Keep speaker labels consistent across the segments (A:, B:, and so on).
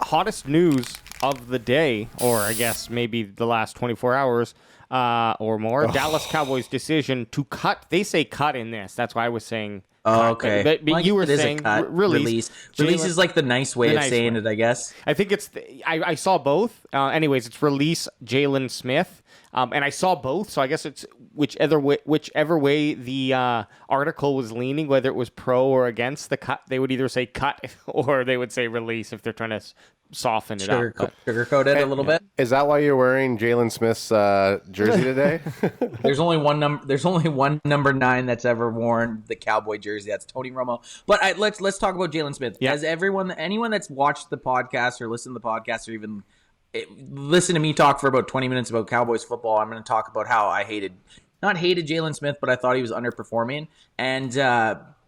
A: hottest news of the day, or I guess maybe the last 24 hours or more. Dallas Cowboys decision to cut. They say cut in this. That's why I was saying.
B: Oh, okay.
A: But
B: Well,
A: you were
B: it is
A: saying
B: a cut.
A: release.
B: Release is like the nice way of saying it, I guess.
A: I think it's. I saw both. Anyways, it's release Jaylon Smith, and I saw both. So I guess it's whichever way the article was leaning, whether it was pro or against the cut. They would either say cut or they would say release if they're trying to soften it up.
B: Sugarcoat it a little bit.
C: Is that why you're wearing Jaylon Smith's jersey today?
B: There's only one number 9 that's ever worn the Cowboy jersey. That's Tony Romo. But let's talk about Jaylon Smith.
A: Yeah.
B: As anyone that's watched the podcast or listened to the podcast or even listen to me talk for about 20 minutes about Cowboys football, I'm going to talk about how I not hated Jaylon Smith, but I thought he was underperforming. And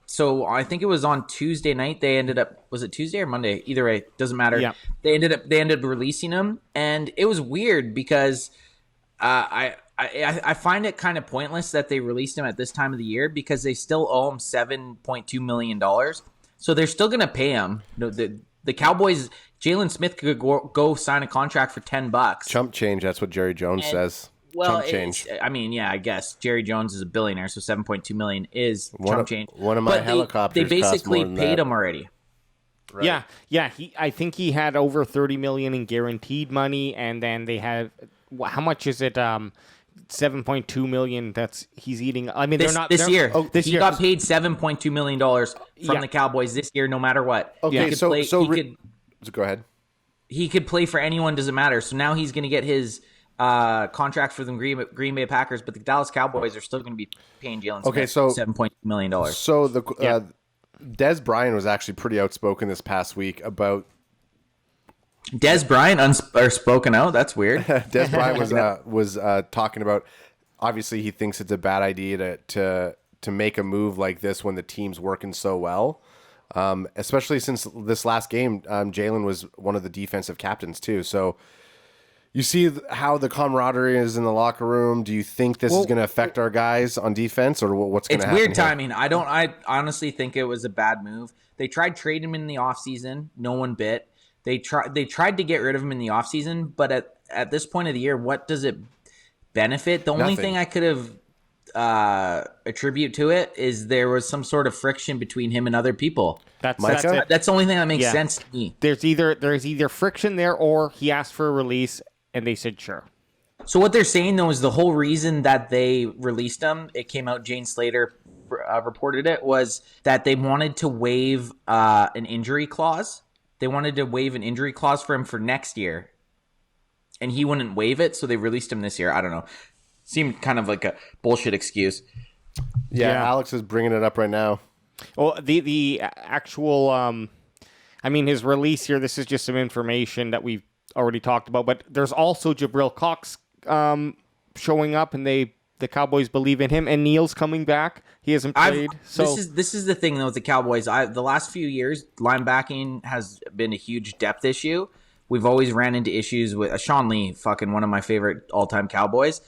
B: so I think it was on Tuesday night. They ended up, was it Tuesday or Monday? Either way, doesn't matter.
A: Yeah.
B: They ended up releasing him, and it was weird because I find it kind of pointless that they released him at this time of the year because they still owe him $7.2 million. So they're still going to pay him. The Cowboys, Jaylon Smith could go sign a contract for $10.
C: Chump change. That's what Jerry Jones says.
B: Well,
C: chump change.
B: I mean, yeah, I guess Jerry Jones is a billionaire, so $7.2 million is chump change.
C: One of my helicopters.
B: They basically
C: cost more than
B: paid
C: that.
B: him already.
A: Right. Yeah. I think he had over $30 million in guaranteed money, and then they have how much is it? 7.2 million. That's he's eating. I mean,
B: This year.
A: This
B: he
A: year
B: got paid $7.2 million from the Cowboys this year, no matter what.
C: Okay, so go ahead.
B: He could play for anyone. Doesn't matter. So now he's going to get his contract for the Green Bay Packers, but the Dallas Cowboys are still going to be paying Jaylon Smith $7.2 million.
C: So Des Bryant was actually pretty outspoken this past week about
B: Des Bryant spoken out. That's weird.
C: Des Bryant was talking about, obviously he thinks it's a bad idea to make a move like this when the team's working so well. Especially since this last game, Jaylon was one of the defensive captains too. So you see how the camaraderie is in the locker room. Do you think this is going to affect our guys on defense, or what's going to happen?
B: It's weird timing. I honestly think it was a bad move. They tried trading him in the offseason. No one bit. They tried to get rid of him in the offseason, but at this point of the year, what does it benefit? The only thing I could have attribute to it is there was some sort of friction between him and other people. That's the only thing that makes sense to me.
A: There's either friction there, or he asked for a release and they said sure.
B: So what they're saying though is the whole reason that they released him, it came out, Jane Slater reported it, was that they wanted to waive an injury clause. They wanted to waive an injury clause for him for next year, and he wouldn't waive it, so they released him this year. I don't know. Seemed kind of like a bullshit excuse.
C: Yeah. Alex is bringing it up right now.
A: Well, the actual, I mean, his release here, this is just some information that we've already talked about, but there's also Jabril Cox showing up, and the Cowboys believe in him, and Neal's coming back. He hasn't played.
B: This is the thing, though, with the Cowboys. The last few years, linebacking has been a huge depth issue. We've always ran into issues with Sean Lee, fucking one of my favorite all-time Cowboys.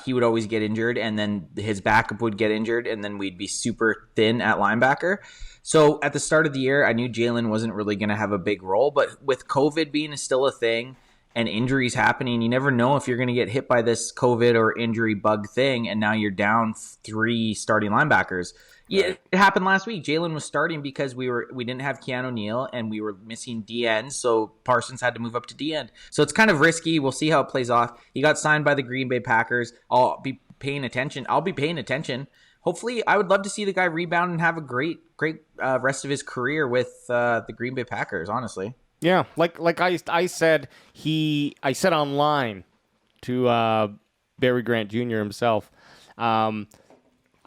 B: He would always get injured, and then his backup would get injured, and then we'd be super thin at linebacker. So at the start of the year, I knew Jaylon wasn't really going to have a big role, but with COVID being still a thing and injuries happening, you never know if you're going to get hit by this COVID or injury bug thing, and now you're down 3 starting linebackers. Yeah, it happened last week. Jaylon was starting because we didn't have Keanu Neal and we were missing D-end, so Parsons had to move up to D-end. So it's kind of risky. We'll see how it plays off. He got signed by the Green Bay Packers. I'll be paying attention. Hopefully, I would love to see the guy rebound and have a great rest of his career with the Green Bay Packers, honestly.
A: Yeah, like I said online to Barry Grant Jr. himself. I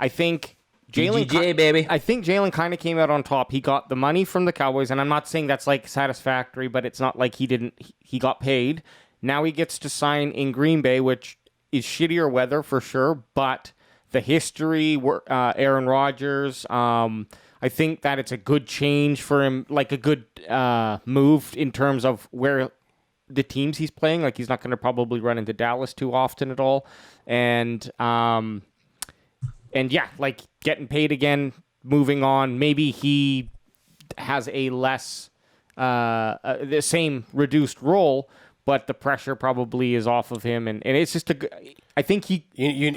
A: think
B: Jalen, baby.
A: I think Jaylon kind of came out on top. He got the money from the Cowboys, and I'm not saying that's like satisfactory, but it's not like he got paid. Now he gets to sign in Green Bay, which is shittier weather for sure, but the history, Aaron Rodgers, I think that it's a good change for him, like a good move in terms of where the teams he's playing. Like, he's not going to probably run into Dallas too often at all. And yeah, like getting paid again, moving on. Maybe he has a less the same reduced role, but the pressure probably is off of him, and it's just I think he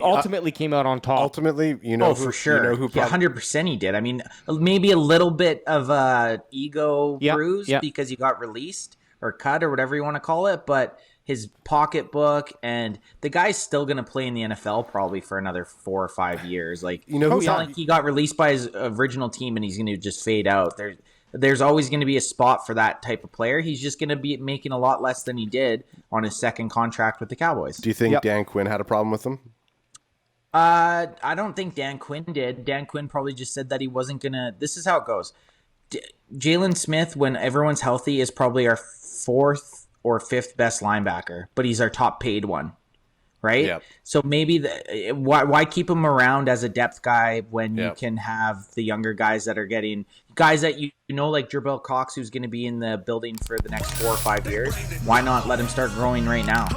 A: ultimately came out on top.
C: Ultimately,
B: for sure.
C: You know who
B: 100% he did. I mean, maybe a little bit of a ego bruise because he got released or cut or whatever you want to call it, but his pocketbook, and the guy's still going to play in the NFL probably for another 4 or 5 years. Like, it's not like he got released by his original team and he's going to just fade out. There's always going to be a spot for that type of player. He's just going to be making a lot less than he did on his second contract with the Cowboys.
C: Do you think Dan Quinn had a problem with him?
B: I don't think Dan Quinn did. Dan Quinn probably just said that he wasn't going to. This is how it goes. Jaylon Smith, when everyone's healthy, is probably our 4th or 5th best linebacker, but he's our top paid one, right? Yep. So maybe why keep him around as a depth guy when you can have the younger guys that are getting guys that you know like Jabril Cox, who's going to be in the building for the next 4 or 5 years. Why not let him start growing right now?